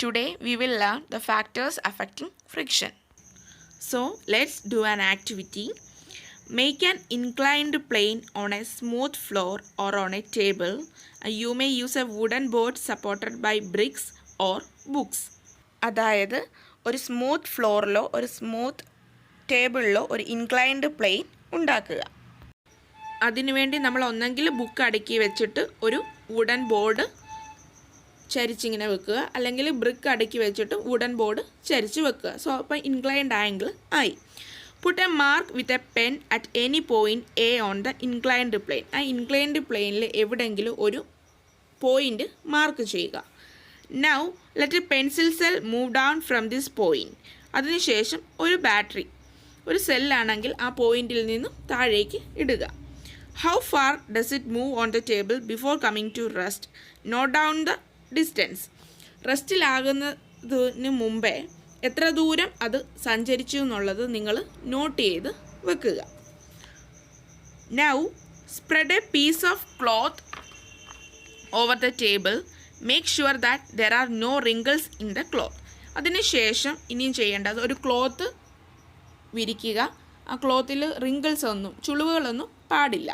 Today we will learn the factors affecting friction. So let's do an activity. Make an inclined plane on a smooth floor or on a table. You may use a wooden board supported by bricks or books. അതായത് ഒരു smooth ഫ്ലോറിലോ ഒരു smooth ടേബിളിലോ ഒരു inclined plane ഉണ്ടാക്കുക. അതിനുവേണ്ടി നമ്മൾ ഒന്നെങ്കിൽ book അടുക്കി വെച്ചിട്ട് ഒരു വുഡൻ ബോർഡ് ചരിച്ചിങ്ങനെ വെക്കുക, അല്ലെങ്കിൽ ബ്രിക്ക് അടുക്കി വെച്ചിട്ട് വുഡൻ ബോർഡ് ചരിച്ച് വെക്കുക. സോ അപ്പോൾ ഇൻക്ലൈൻഡ് ആംഗിൾ ആയി. Put a mark with a pen at any point A on the inclined plane. ആ ഇൻക്ലൈൻഡ് പ്ലെയിനിൽ എവിടെയെങ്കിലും ഒരു പോയിൻ്റ് മാർക്ക് ചെയ്യുക. Now let A pencil cell move down from this point. അതിനുശേഷം ഒരു ബാറ്ററി, ഒരു സെല്ലാണെങ്കിൽ ആ പോയിൻറ്റിൽ നിന്നും താഴേക്ക് ഇടുക. How far does it move on the table before coming to rest? Note down the distance. റെസ്റ്റിലാകുന്നതിന് മുമ്പേ എത്ര ദൂരം അത് സഞ്ചരിച്ചു എന്നുള്ളത് നിങ്ങൾ നോട്ട് ചെയ്ത് വെക്കുക. Now spread a piece of cloth over the table. Make sure that there are no wrinkles in the cloth. അതിനുശേഷം ഇനിയും ചെയ്യേണ്ടത് ഒരു ക്ലോത്ത് വിരിക്കുക. ആ ക്ലോത്തിൽ റിങ്കിൾസ് ഒന്നും ചുളിവുകളൊന്നും പാടില്ല.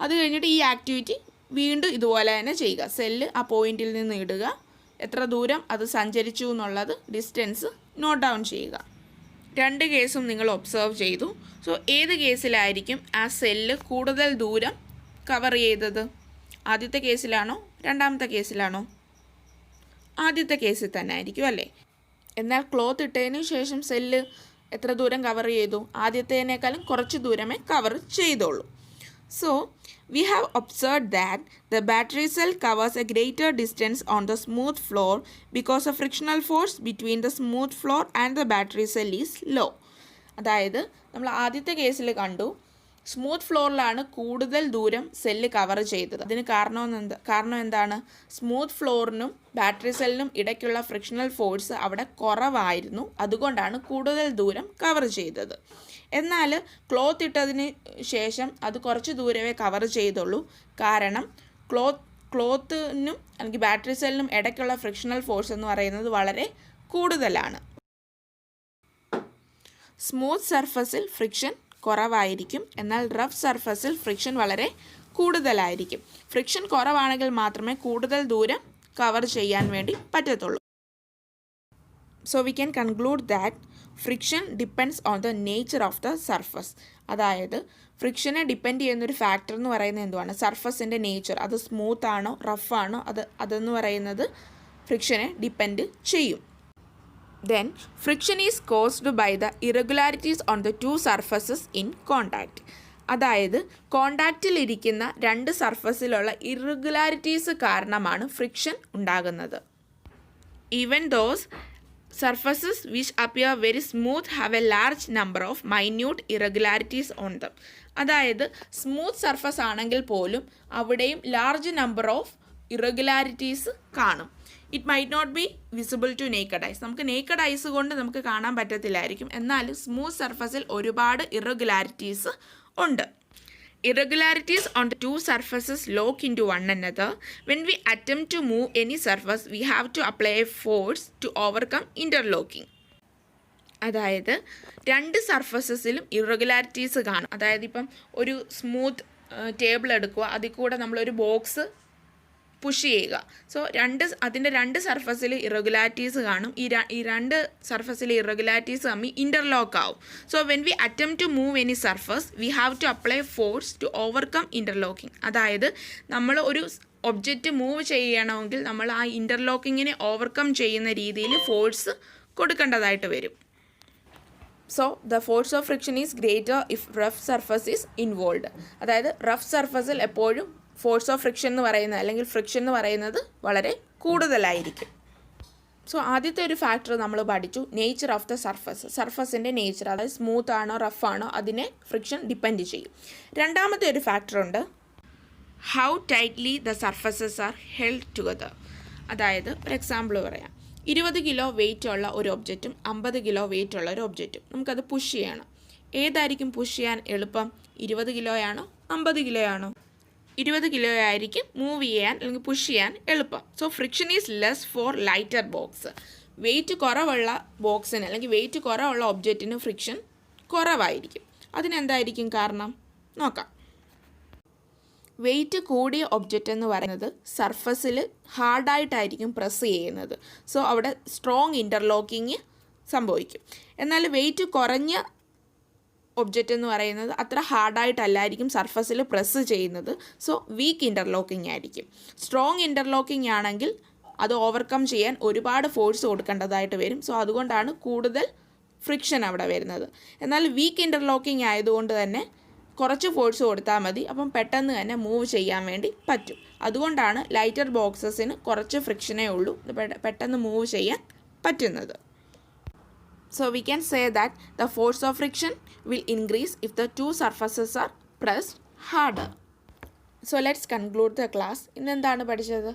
അത് കഴിഞ്ഞിട്ട് ഈ ആക്ടിവിറ്റി വീണ്ടും ഇതുപോലെ തന്നെ ചെയ്യുക. സെല്ല് ആ പോയിന്റിൽ നിന്ന് ഇടുക, എത്ര ദൂരം അത് സഞ്ചരിച്ചു എന്നുള്ളത് ഡിസ്റ്റൻസ് നോട്ട് ഡൗൺ ചെയ്യുക. രണ്ട് കേസും നിങ്ങൾ ഒബ്സർവ് ചെയ്തു. സോ ഏത് കേസിലായിരിക്കും ആ സെല്ല് കൂടുതൽ ദൂരം കവർ ചെയ്തത്? ആദ്യത്തെ കേസിലാണോ രണ്ടാമത്തെ കേസിലാണോ? ആദ്യത്തെ കേസിൽ തന്നെ ആയിരിക്കും അല്ലേ. എന്നാൽ ക്ലോത്ത് ഇട്ടതിന് ശേഷം സെല്ല് എത്ര ദൂരം കവർ ചെയ്തു? ആദ്യത്തേനേക്കാളും കുറച്ച് ദൂരമേ കവർ ചെയ്തുള്ളൂ. So, we have observed that the battery cell covers a greater distance on the smooth floor because the frictional force between the smooth floor and the battery cell is low. അതായത് നമ്മൾ ആദ്യത്തെ കേസിൽ കണ്ടു smooth ഫ്ലോറിലാണ് കൂടുതൽ ദൂരം cell cover ചെയ്തത്. അതിന് കാരണം എന്താണ്? സ്മൂത്ത് ഫ്ലോറിനും ബാറ്ററി സെല്ലിനും ഇടയ്ക്കുള്ള ഫ്രിക്ഷണൽ ഫോഴ്സ് അവിടെ കുറവായിരുന്നു. അതുകൊണ്ടാണ് കൂടുതൽ ദൂരം കവർ ചെയ്തത്. എന്നാൽ ക്ലോത്ത് ഇട്ടതിന് ശേഷം അത് കുറച്ച് ദൂരമേ കവർ ചെയ്തുള്ളൂ. കാരണം ക്ലോത്തിനും അല്ലെങ്കിൽ ബാറ്ററി സെല്ലിനും ഇടയ്ക്കുള്ള ഫ്രിക്ഷണൽ ഫോഴ്സ് എന്ന് പറയുന്നത് വളരെ കൂടുതലാണ്. സ്മൂത്ത് സർഫസിൽ ഫ്രിക്ഷൻ കുറവായിരിക്കും, എന്നാൽ റഫ് സർഫസിൽ ഫ്രിക്ഷൻ വളരെ കൂടുതലായിരിക്കും. ഫ്രിക്ഷൻ കുറവാണെങ്കിൽ മാത്രമേ കൂടുതൽ ദൂരം കവർ ചെയ്യാൻ വേണ്ടി പറ്റത്തുള്ളൂ. So we can conclude that friction depends on the nature of the surface. അതായത് ഫ്രിക്ഷനെ ഡിപ്പെൻഡ് ചെയ്യുന്നൊരു ഫാക്ടർ എന്ന് പറയുന്നത് എന്തുവാണ്? സർഫസിൻ്റെ നേച്ചർ. അത് സ്മൂത്ത് ആണോ റഫാണോ അതെന്ന് പറയുന്നത് ഫ്രിക്ഷനെ ഡിപ്പെൻഡ് ചെയ്യും. Then friction is caused by the irregularities on the two surfaces in contact. അതായത് കോണ്ടാക്റ്റിലിരിക്കുന്ന രണ്ട് സർഫസിലുള്ള ഇറഗുലാരിറ്റീസ് കാരണമാണ് ഫ്രിക്ഷൻ ഉണ്ടാകുന്നത്. Even those surfaces which appear very smooth have a large number of minute irregularities on them. അതായത് smooth surface ആണെങ്കിൽ പോലും അവിടെയും ലാർജ് നമ്പർ ഓഫ് ഇറഗുലാരിറ്റീസ് കാണും. It might not be visible to naked eyes. നമുക്ക് naked eyes കൊണ്ട് നമുക്ക് കാണാൻ പറ്റത്തില്ലായിരിക്കും. എന്നാൽ സ്മൂത്ത് സർഫസിൽ ഒരുപാട് ഇറഗുലാരിറ്റീസ് ഉണ്ട്. Irregularities on the two surfaces lock into one another. When we attempt to move any surface we have to apply a force to overcome interlocking. അതായത് രണ്ട് സർഫസസിലും ഇറഗുലാരിറ്റീസ് കാണും. അതായത് ഇപ്പം ഒരു സ്മൂത്ത് ടേബിൾ എടുക്കുക, അതിൽ കൂടെ നമ്മളൊരു ബോക്സ് പുഷ് ചെയ്യുക. സോ അതിൻ്റെ രണ്ട് സർഫസിൽ ഇറഗുലാരിറ്റീസ് കാണും. ഈ രണ്ട് സർഫസിലെ ഇറഗുലാരിറ്റീസ് തമ്മിൽ ഇൻ്റർലോക്ക് ആവും. So when we attempt to move any surface we have to apply force to overcome interlocking. അതായത് നമ്മൾ ഒരു ഒബ്ജക്റ്റ് മൂവ് ചെയ്യണമെങ്കിൽ നമ്മൾ ആ ഇൻ്റർലോക്കിങ്ങിനെ ഓവർകം ചെയ്യുന്ന രീതിയിൽ ഫോഴ്സ് കൊടുക്കേണ്ടതായിട്ട് വരും. So the force of friction is greater if rough surface is involve. അതായത് റഫ് സർഫസിൽ എപ്പോഴും ഫോഴ്സ് ഓഫ് ഫ്രിക്ഷൻ എന്ന് പറയുന്നത് അല്ലെങ്കിൽ ഫ്രിക്ഷൻ എന്ന് പറയുന്നത് വളരെ കൂടുതലായിരിക്കും. സോ ആദ്യത്തെ ഒരു ഫാക്ടർ നമ്മൾ പഠിച്ചു, നേച്ചർ ഓഫ് ദ സർഫസ്. സർഫസിൻ്റെ നേച്ചർ, അതായത് സ്മൂത്ത് ആണോ റഫ് ആണോ അതിനെ ഫ്രിക്ഷൻ ഡിപ്പെൻഡ് ചെയ്യും. രണ്ടാമത്തെ ഒരു ഫാക്ടർ ഉണ്ട്, how tightly the surfaces are held together. അതായത് ഒരു എക്സാമ്പിൾ പറയാം. 20 കിലോ വെയിറ്റ് ഉള്ള ഒരു ഒബ്ജക്റ്റും 50 കിലോ വെയിറ്റ് ഉള്ള ഒരു ഒബ്ജക്റ്റും നമുക്കത് പുഷ് ചെയ്യണം. ഏതായിരിക്കും പുഷ് ചെയ്യാൻ എളുപ്പം? 20 കിലോയാണോ 50 കിലോയാണോ? 20 കിലോ ആയിരിക്കും മൂവ് ചെയ്യാൻ അല്ലെങ്കിൽ പുഷ് ചെയ്യാൻ എളുപ്പം. So friction is less for lighter box. Weight കുറവുള്ള ബോക്സിന് അല്ലെങ്കിൽ വെയിറ്റ് കുറവുള്ള ഒബ്ജക്റ്റിന് ഫ്രിക്ഷൻ കുറവായിരിക്കും. അതിനെന്തായിരിക്കും കാരണം നോക്കാം. വെയിറ്റ് കൂടിയ ഒബ്ജക്റ്റ് എന്ന് പറയുന്നത് സർഫസിൽ ഹാർഡായിട്ടായിരിക്കും പ്രസ് ചെയ്യുന്നത്. സോ അവിടെ സ്ട്രോങ് ഇൻ്റർലോക്കിങ് സംഭവിക്കും. എന്നാൽ വെയിറ്റ് കുറഞ്ഞ ഒബ്ജക്റ്റ് എന്ന് പറയുന്നത് അത്ര ഹാർഡായിട്ടല്ലായിരിക്കും സർഫസിൽ പ്രസ് ചെയ്യുന്നത്. സോ വീക്ക് ഇൻ്റർലോക്കിംഗ് ആയിരിക്കും. സ്ട്രോങ് ഇൻ്റർലോക്കിംഗ് ആണെങ്കിൽ അത് ഓവർകം ചെയ്യാൻ ഒരുപാട് ഫോഴ്സ് കൊടുക്കേണ്ടതായിട്ട് വരും. സോ അതുകൊണ്ടാണ് കൂടുതൽ ഫ്രിക്ഷൻ അവിടെ വരുന്നത്. എന്നാൽ വീക്ക് ഇൻ്റർലോക്കിംഗ് ആയതുകൊണ്ട് തന്നെ കുറച്ച് ഫോഴ്സ് കൊടുത്താൽ മതി, അപ്പം പെട്ടെന്ന് തന്നെ മൂവ് ചെയ്യാൻ വേണ്ടി പറ്റും. അതുകൊണ്ടാണ് ലൈറ്റർ ബോക്സസിന് കുറച്ച് ഫ്രിക്ഷനേ ഉള്ളൂ, പെട്ടെന്ന് മൂവ് ചെയ്യാൻ പറ്റുന്നത്. So we can say that the force of friction will increase if the two surfaces are pressed harder. So let's conclude the class. ഇന്ന് എന്താണ് പഠിച്ചത്?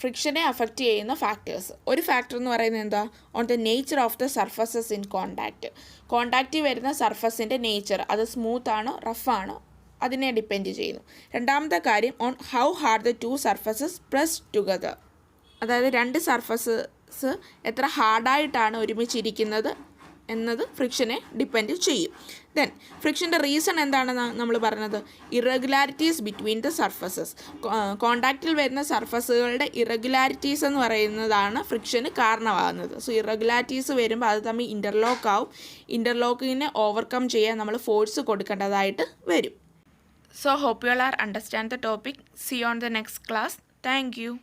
ഫ്രിക്ഷനെ അഫക്റ്റ് ചെയ്യുന്ന ഫാക്ടേഴ്സ്. ഒരു ഫാക്ടർ എന്ന് പറയുന്നത് എന്താ? On the nature of the surfaces in contact. കോണ്ടാക്റ്റിൽ വരുന്ന സർഫസിൻ്റെ നേച്ചർ, അത് സ്മൂത്ത് ആണോ റഫ് ആണോ അതിനെ ഡിപ്പെൻഡ് ചെയ്യുന്നു. രണ്ടാമത്തെ കാര്യം on how hard the two surfaces press together. അതായത് രണ്ട് സർഫസസ് എത്ര ഹാർഡായിട്ടാണ് ഒരുമിച്ചിരിക്കുന്നത് എന്നത് ഫ്രിക്ഷനെ ഡിപ്പെൻഡ് ചെയ്യും. ദെൻ ഫ്രിക്ഷൻ്റെ റീസൺ എന്താണെന്ന് നമ്മൾ പറഞ്ഞത്? Irregularities between the surfaces. കോണ്ടാക്റ്റിൽ വരുന്ന സർഫസുകളുടെ ഇറഗുലാരിറ്റീസ് എന്ന് പറയുന്നതാണ് ഫ്രിക്ഷന് കാരണമാകുന്നത്. സോ ഇറഗുലാരിറ്റീസ് വരുമ്പോൾ അത് തമ്മിൽ ഇൻ്റർലോക്ക് ആവും. ഇൻ്റർലോക്കിങ്ങിനെ ഓവർകം ചെയ്യാൻ നമ്മൾ ഫോഴ്സ് കൊടുക്കേണ്ടതായിട്ട് വരും. So hope you are understand the topic. See on the next class. Thank U.